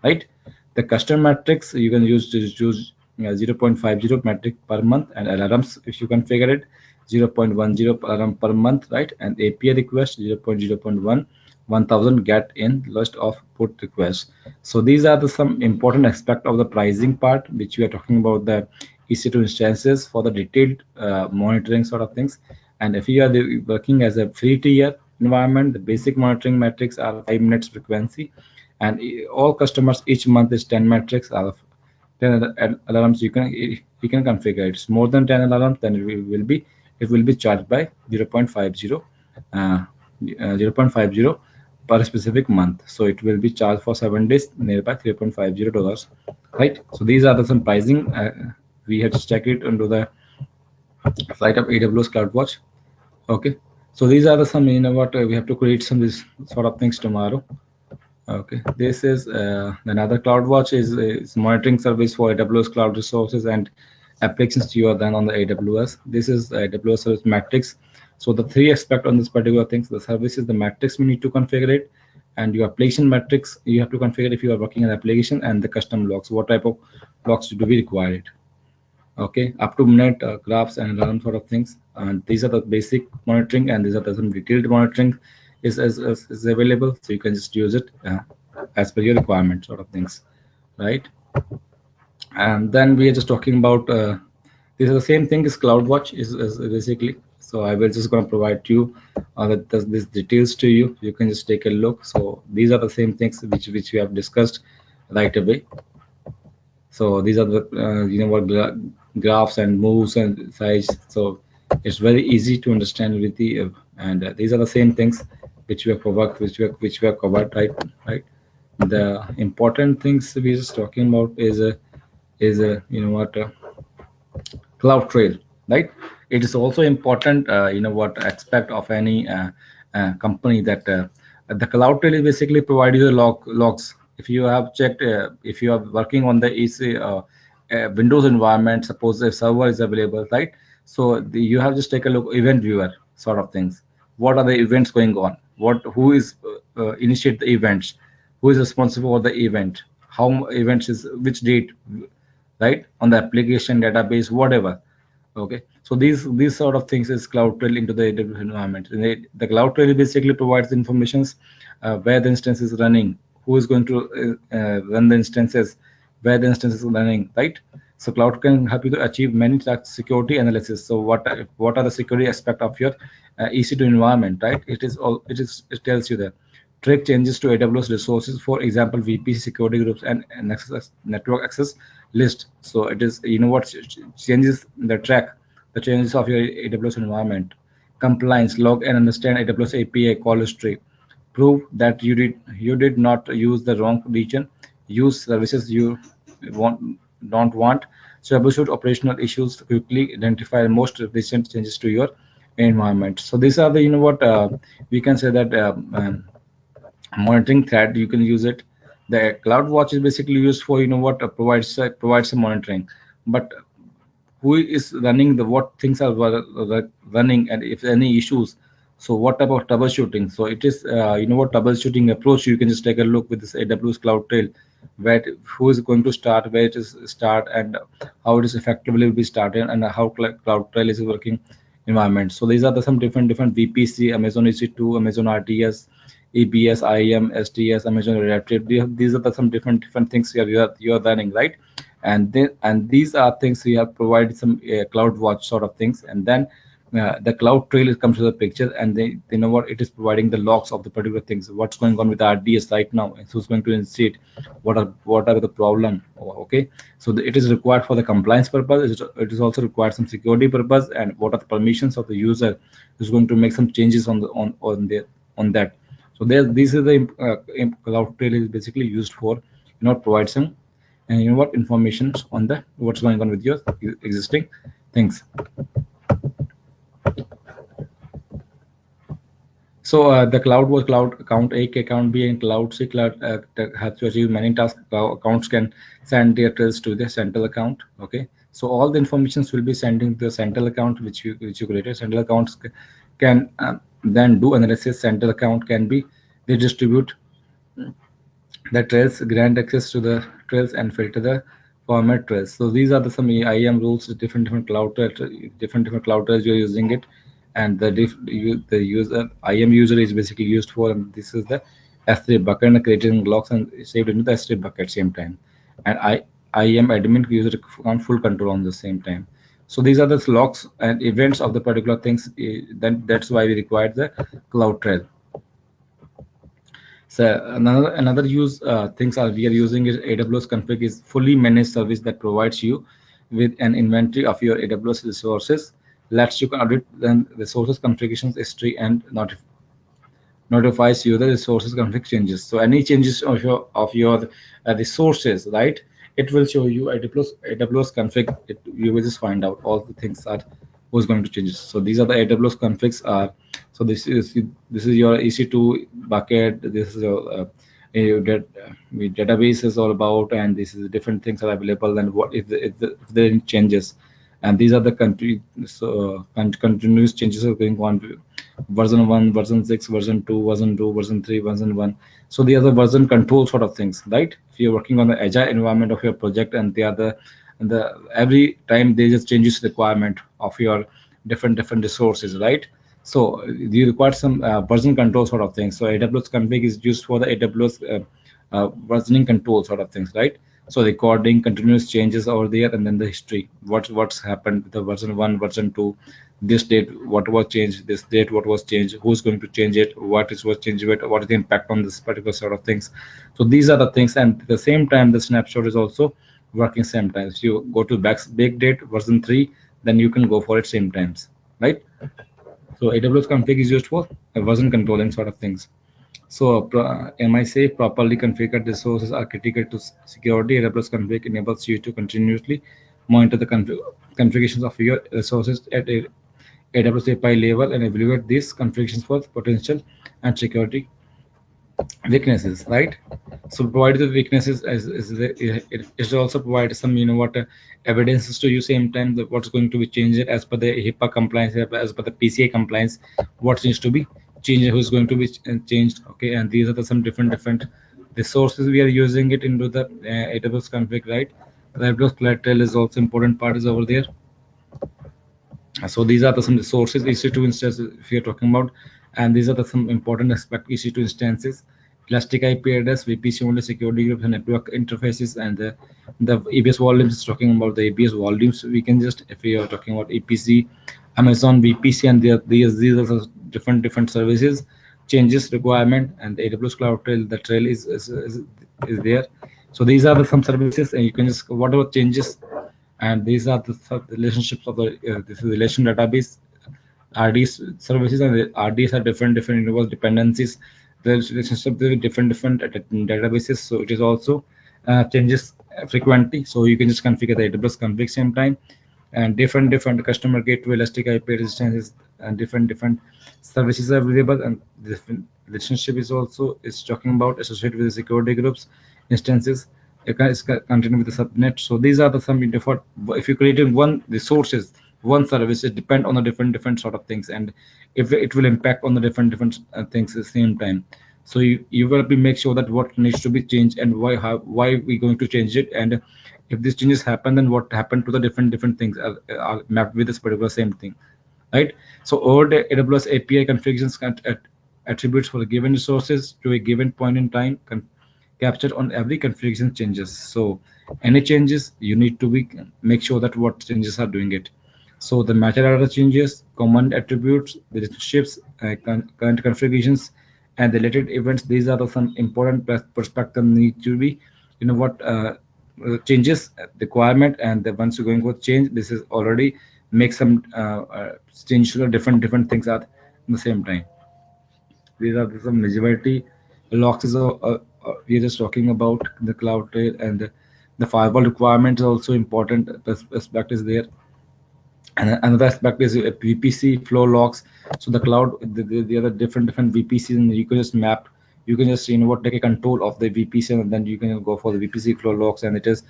right? The custom metrics you can use to choose 0.50 metric per month, and alarms if you configure it 0.10 alarm per month, right? And API request 0.0.1 1000 get in list of put requests. So these are the some important aspect of the pricing part, which we are talking about the EC2 instances for the detailed monitoring sort of things. And if you are working as a free tier environment, the basic monitoring metrics are 5 minutes frequency, and all customers each month is 10 metrics out of 10 alarms you can configure. It's more than 10 alarms, then it will be charged by 0.50 uh, 0.50 per specific month. So it will be charged for 7 days, nearby $3.50, right? So these are the some pricing. We had to check it into the site of AWS CloudWatch. Okay, so these are the some, what we have to create some this sort of things tomorrow. Okay, this is another CloudWatch is monitoring service for AWS cloud resources and applications you are done on the AWS. This is AWS service metrics. So the three aspect on this particular things: the service is the metrics we need to configure it, and your application metrics you have to configure if you are working an application, and the custom logs. What type of logs do we require it? Okay, up to minute graphs and alarm sort of things, and these are the basic monitoring, and these are the some detailed monitoring is available, so you can just use it as per your requirement sort of things, right? And then we are just talking about this is the same thing as CloudWatch is basically. So I will just going to provide you these details to you. You can just take a look. So these are the same things which we have discussed right away. So these are the what graphs and moves and size. So it's very easy to understand with the and these are the same things which we have covered, which we have covered, right. The important things we're just talking about is what cloud trail, right? It is also important, what aspect of any company that the cloud trail is basically provide you the logs. If you have checked, if you are working on the EC Windows environment, suppose a server is available, right? So you have just take a look event viewer sort of things. What are the events going on? Who is initiate the events? Who is responsible for the event? How events is which date, right, on the application database, whatever. Okay, so these sort of things is cloud trail into the AWS environment. And the cloud trail basically provides informations where the instance is running, who is going to run the instances, where the instance is running, right? So cloud can help you to achieve many tasks, security analysis. So what are the security aspect of your EC2 environment, right? It tells you that track changes to AWS resources, for example, VPC security groups and network access list. So it is, what changes the track, the changes of your AWS environment. Compliance, log and understand AWS API call history. Prove that you did not use the wrong region. Use services you don't want. So troubleshoot operational issues quickly. Identify most recent changes to your environment. So these are the, what we can say that monitoring thread. You can use it. The CloudWatch is basically used for, what provides some monitoring, but who is running the what things are running, and if any issues, so what type of troubleshooting. So it is, what troubleshooting approach. You can just take a look with this AWS Cloud Trail, where who is going to start, where it is start, and how it is effectively will be started, and how Cloud Trail is working environment. So these are the some different VPC, Amazon EC2, Amazon RDS, EBS, IAM, STS, Amazon Reactive. These are the some different things you are running, right? And these are things we have provided some CloudWatch sort of things, and then the cloud trail comes to the picture, and they know what it is providing the logs of the particular things, what's going on with the RDS right now, and who's going to initiate, what are the problem. Okay, so it is required for the compliance purpose. It is also required some security purpose, and what are the permissions of the user who's going to make some changes on that. So this is the cloud trail is basically used for, provide some and what information on the what's going on with your existing things. So the cloud was cloud account A, account B, and cloud C. Cloud has to achieve many tasks. Accounts can send their trails to the central account. Okay, so all the informations will be sending to the central account which you created. Central accounts can then do analysis. Central account can be they distribute the trails, grant access to the trails, and filter the format trails. So these are the some IAM rules, different cloud trails you're using it, and the user IAM user is basically used for, and this is the S3 bucket and creating logs and saved into the S3 bucket same time, and IAM admin user on full control on the same time. So these are the logs and events of the particular things. Then that's why we require the Cloud Trail. So another use things are we are using is AWS Config is fully managed service that provides you with an inventory of your AWS resources, lets you audit the resources configurations history and notifies you the resources config changes. So any changes of your resources, right? It will show you AWS config. You will just find out all the things that who's going to change. So these are the AWS configs. So this is your EC2 bucket. This is your database is all about, and this is different things are available. And what if there are any changes, and these are the continuous changes are going on. Version 1, version 6, version 2, version 2, version 3, version 1. So the other version control sort of things, right? If you're working on the agile environment of your project, and the every time they just changes requirement of your different resources, right? So you require some version control sort of things. So AWS config is used for the AWS versioning control sort of things, right? So recording continuous changes over there, and then the history, what's happened with the version 1, version 2, this date what was changed, this date what was changed, who's going to change it, what is was changed, what is the impact on this particular sort of things. So these are the things, and at the same time the snapshot is also working same times. If you go to big date version 3, then you can go for it same times, right? So AWS config is used for version controlling sort of things. So MI properly configured resources are critical to security. AWS config enables you to continuously monitor the configurations of your resources at a AWS API level and evaluate these configurations for potential and security weaknesses, right? So provide the weaknesses it also provides some evidences to you same time that what's going to be changed as per the HIPAA compliance, as per the PCI compliance, what needs to be changed, who's going to be changed. Okay, and these are some different resources we are using it into the AWS config, right? The AWS Cloud Trail is also important part is over there. So these are some resources EC2 instances if you're talking about, and these are some important aspect EC2 instances. Elastic IP address, VPC only security groups and network interfaces, and the EBS volumes is talking about the EBS volumes. We can just, if we are talking about EPC, Amazon VPC, and these are the different services changes requirement, and the AWS Cloud Trail, the trail is there. So these are some services, and you can just whatever changes, and these are the relationships of the this is relation database RDS services, and the RDS are different universe dependencies. The relationship with different databases, so it is also changes frequently. So you can just configure the AWS config same time, and different customer gateway, elastic IP resistance, and different services are available, and different relationship is also is talking about associated with the security groups instances. It's continuing with the subnet. So these are the some default. If you created one resources, one service, it depend on the different sort of things, and if it will impact on the different things at the same time. So you will be make sure that what needs to be changed and why we going to change it, and if these changes happen, then what happened to the different things are mapped with this particular same thing, right? So over the AWS API configurations attributes for the given resources to a given point in time captured on every configuration changes. So any changes you need to be make sure that what changes are doing it. So the metadata changes, command attributes, relationships, current configurations, and related events. These are some important perspective need to be, what changes requirement, and the once you're going for change, this is already make some change to the different things at the same time. These are some visibility locks is we are just talking about the cloud trail, and the firewall requirement is also important aspect is there. And another aspect is VPC flow logs. So the cloud, the other different VPCs, and you can just map. You can just take a control of the VPC, and then you can go for the VPC flow logs, and it is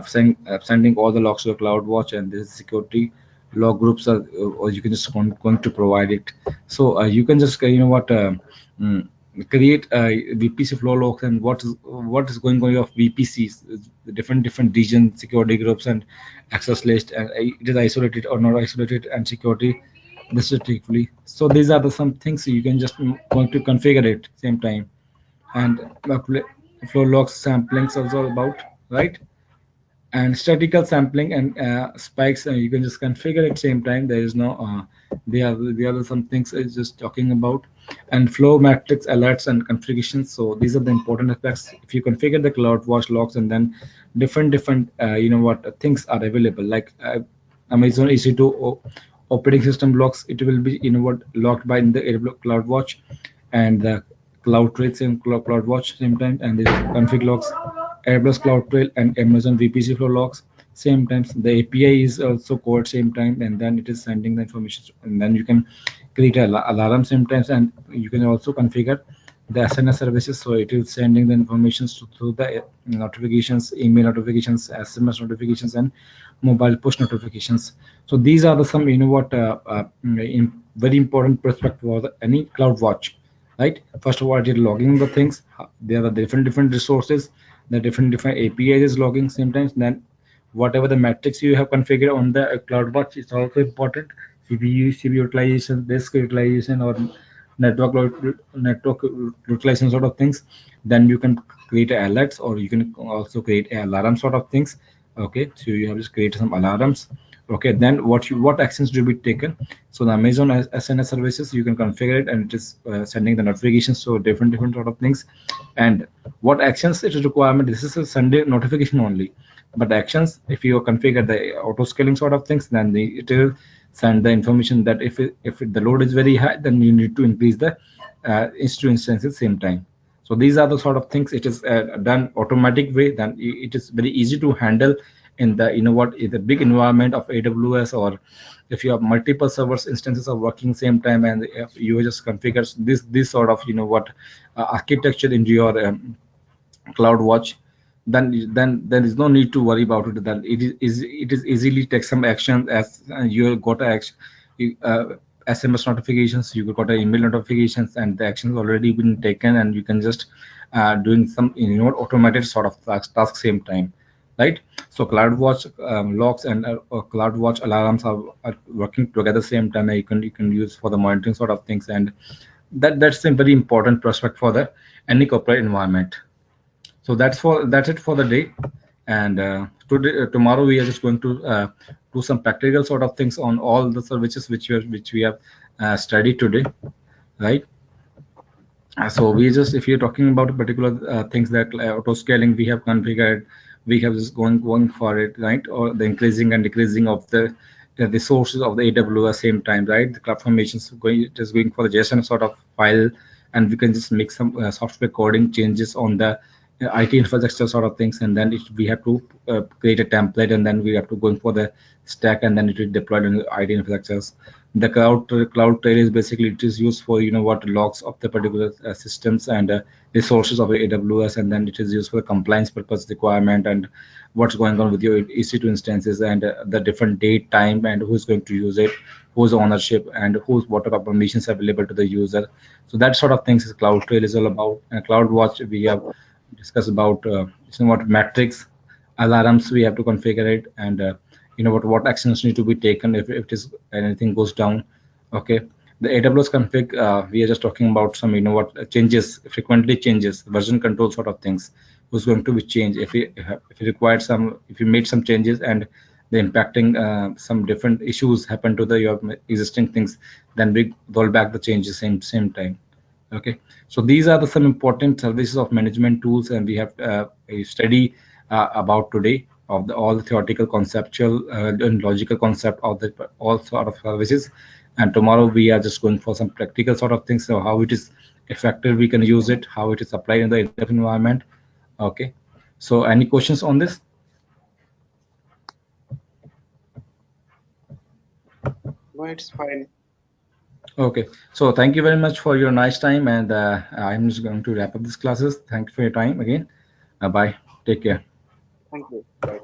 sending all the logs to the CloudWatch, and this security log groups are, or you can just going to provide it. So you can just mm, create VPC flow logs, and what is going on of VPCs, the different region security groups and access list, and it is isolated or not isolated, and security restrictively. So these are the some things you can just going to configure it same time. And flow logs sampling is also about, right? And statical sampling and spikes, you can just configure at same time. There is no the other some things is just talking about. And flow matrix alerts and configurations. So these are the important aspects. If you configure the CloudWatch logs, and then different things are available, like Amazon EC2 operating system logs, it will be logged by in the AWS CloudWatch, and the Cloud Trail and CloudWatch same time, and the config logs, AWS Cloud Trail and Amazon VPC flow logs same times. The API is also called same time, and then it is sending the information, and then you can create an alarm same times, and you can also configure the SNS services. So it is sending the information through the notifications, email notifications, SMS notifications, and mobile push notifications. So these are the some very important prospect for any CloudWatch, right? First of all, it is logging the things. There are different resources, the different APIs is logging sometimes. Then whatever the metrics you have configured on the CloudWatch is also important. CPU utilization, disk utilization, or network utilization sort of things. Then you can create alerts, or you can also create alarm sort of things. Okay, so you have just create some alarms. Okay, then what actions to be taken? So the Amazon SNS services, you can configure it, and it is sending the notifications, so different sort of things. And what actions it is requirement? This is a Sunday notification only, but actions, if you configure the auto scaling sort of things, then it will send the information that if the load is very high, then you need to increase the EC2 instances same time. So these are the sort of things. It is done automatic way. Then it is very easy to handle in the is a big environment of AWS, or if you have multiple servers instances are working same time, and if you just configure this sort of architecture into your CloudWatch, then there is no need to worry about it. That it is easily take some action as you got a action, SMS notifications, you got a email notifications, and the actions already been taken, and you can just doing some automated sort of task same time, right? So CloudWatch logs and CloudWatch alarms are working together same time, and you can use for the monitoring sort of things. And that's a very important prospect for the any corporate environment. So that's it for the day. And tomorrow we are just going to do some practical sort of things on all the services which we have studied today, right? So we just, if you're talking about particular things that auto scaling we have configured, we have just going for it, right? Or the increasing and decreasing of the resources of the AWS same time, right? The CloudFormation is just going for the JSON sort of file, and we can just make some software coding changes on the IT infrastructure sort of things, and then we have to create a template, and then we have to go in for the stack, and then it is deployed in the IT infrastructures. The cloud trail is basically, it is used for logs of the particular systems and resources of AWS, and then it is used for the compliance purpose requirement, and what's going on with your EC2 instances, and the different date, time, and who's going to use it, whose ownership, and what are the permissions available to the user. So that sort of things is Cloud Trail is all about. And CloudWatch, we have discussed about what metrics, alarms we have to configure it, and what actions need to be taken if it is anything goes down. Okay, the AWS config, we are just talking about some changes, frequently changes, version control sort of things, who's going to be changed if you required some, if you made some changes and the impacting some different issues happen to your existing things, then we roll back the changes same time. Okay, so these are some important services of management tools, and we have a study about today of all the theoretical, conceptual, and logical concept of the all sort of services. And tomorrow we are just going for some practical sort of things, so how it is effective, we can use it, how it is applied in the environment. Okay, so any questions on this? No, it's fine. Okay, so thank you very much for your nice time, and I'm just going to wrap up these classes. Thank you for your time again. Bye. Take care. Thank you. Bye.